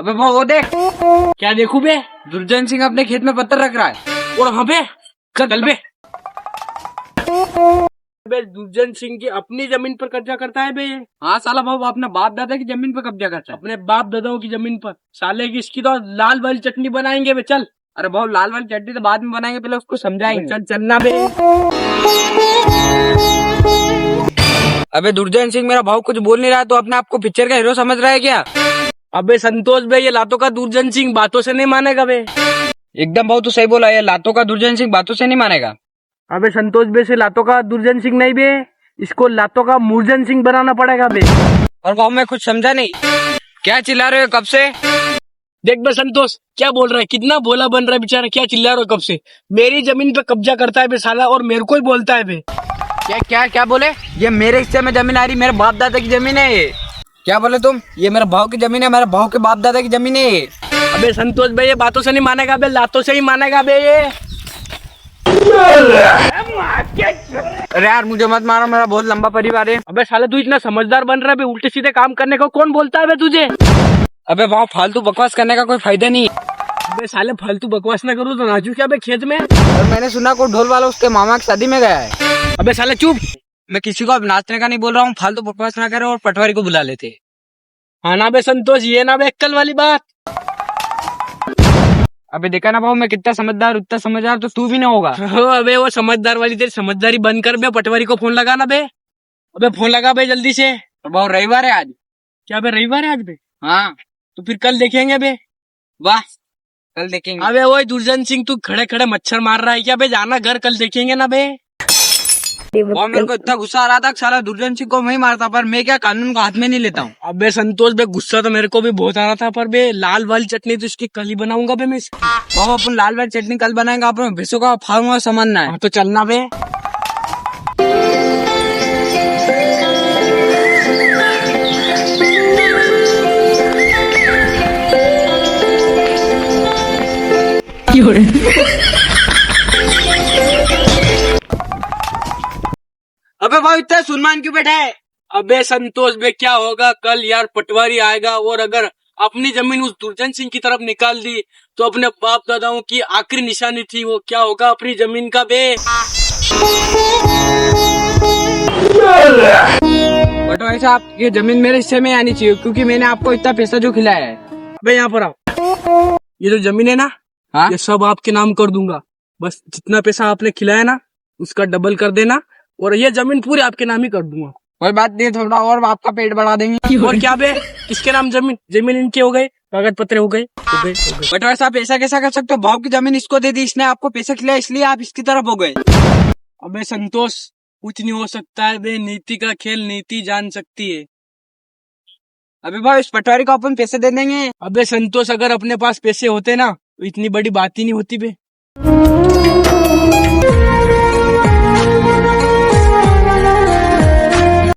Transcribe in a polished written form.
अबे वो देख। क्या देखूं बे? दुर्जन सिंह अपने खेत में पत्थर रख रहा है। और हाँ बे, चल बे। बे दुर्जन सिंह की अपनी जमीन पर कब्जा करता है बे। हाँ साला भाऊ अपने बाप दादा की जमीन पर कब्जा करता है। अपने बाप दादाओं की जमीन पर। साले की इसकी तो लाल वाली चटनी बनाएंगे बे, चल। अरे भाऊ लाल वाली चटनी तो बाद में बनाएंगे, पहले उसको समझाएंगे। चल चलना बे। अबे दुर्जन सिंह मेरा भाऊ कुछ बोल नहीं रहा तो अपने आप को पिक्चर का हीरो समझ रहा है क्या? अबे संतोष भाई ये लातों का दुर्जन सिंह बातों से नहीं मानेगा बे। एकदम भाऊ तू सही बोला, ये लातों का दुर्जन सिंह बातों से नहीं मानेगा। अबे संतोष भाई से लातों का दुर्जन सिंह नहीं बे, इसको लातों का मूर्जन सिंह बनाना पड़ेगा बे। और भाऊ मैं कुछ समझा नहीं, क्या चिल्ला रहे हो कब से? देख बे संतोष क्या बोल रहा है, कितना बोला बन रहा है बेचारा, क्या चिल्ला रहे हो कब से? मेरी जमीन पे कब्जा करता है बे साला, और मेरे को ही बोलता है बे। क्या क्या क्या बोले? ये मेरे हिस्से में जमीन आ रही, मेरे बाप दादा की जमीन है ये। क्या बोले तुम? ये मेरे भाव की जमीन है, मेरे भाव के बाप दादा की जमीन है ये। अबे संतोष भाई ये बातों से नहीं मानेगा बे, लातों से ही मानेगा बे ये। अरे यार मुझे मत मारो, मेरा बहुत लंबा परिवार है। अबे साले तू इतना समझदार बन रहा है बे, उल्टे सीधे काम करने को कौन बोलता है बे तुझे? अबे भाव फालतू बकवास करने का कोई फायदा नहीं। अबे साले फालतू बकवास ना करूँ तो नाचू क्या बे खेत में? और मैंने सुना को ढोल वाला उसके मामा की शादी में गया है। अबे साले चुप, मैं किसी को अब नाचने का नहीं बोल रहा हूँ, फालतू बकवास ना करे और पटवारी को बुला लेते। हाँ ना बे संतोष, ये ना बे अक्कल वाली बात। अबे देखा ना भाऊ मैं कितना समझदार, उतना समझदार तो तू भी ना होगा। अबे वो समझदार वाली तेरी समझदारी बंद कर बे, पटवारी को फोन लगा ना बे। अबे फोन लगा बे जल्दी से। तो भाऊ रविवार है आज। क्या बे रविवार है आज बे? हाँ तो फिर कल देखेंगे बे। वाह कल देखेंगे। अबे वो दुर्जन सिंह तू खड़े खड़े मच्छर मार रहा है क्या बे? जाना घर, कल देखेंगे ना बे। और मेरे को इतना गुस्सा आ रहा था, साला दुर्जन सिंह को मैं ही मारता, पर मैं क्या कानून को हाथ में नहीं लेता हूँ। अबे संतोष बे गुस्सा तो मेरे को भी बहुत आ रहा था, पर बे लाल वाली चटनी तो इसकी कल ही बनाऊंगा बे मैं। बाबा अपन लाल वाली चटनी कल बनाएंगे, अपन भैंसों का फार्म हाउस सामानना है। तो चलना बे। अबे भाई इतना सुनमान क्यों बैठा है? अबे संतोष बे क्या होगा कल यार, पटवारी आएगा और अगर अपनी जमीन उस दुर्जन सिंह की तरफ निकाल दी तो अपने बाप दादाओं की आखिरी निशानी थी, वो क्या होगा अपनी जमीन का बे? पटवारी साहब ये जमीन मेरे हिस्से में आनी चाहिए, क्योंकि मैंने आपको इतना पैसा जो खिलाया है। अबे यहाँ पर आओ, ये जो जमीन है ना, हाँ? ये सब आपके नाम कर दूंगा, बस जितना पैसा आपने खिलाया ना उसका डबल कर देना, और ये जमीन पूरी आपके नाम ही कर दूंगा। कोई बात नहीं, थोड़ा और आपका पेट बढ़ा देंगे। और क्या बे, किसके नाम जमीन इनके हो गए, कागज पत्र हो गए। पटवारी साहब ऐसा कैसा कर सकते हो? भाव की जमीन इसको दे दी, इसने आपको पैसा खिलाया इसलिए आप इसकी तरफ हो गए। अबे संतोष कुछ नहीं हो सकता है बे, नीति का खेल नीति जान सकती है। अबे भाई इस पटवारी को अपन पैसे दे देंगे। अबे संतोष अगर अपने पास पैसे होते ना तो इतनी बड़ी बात ही नहीं होती बे।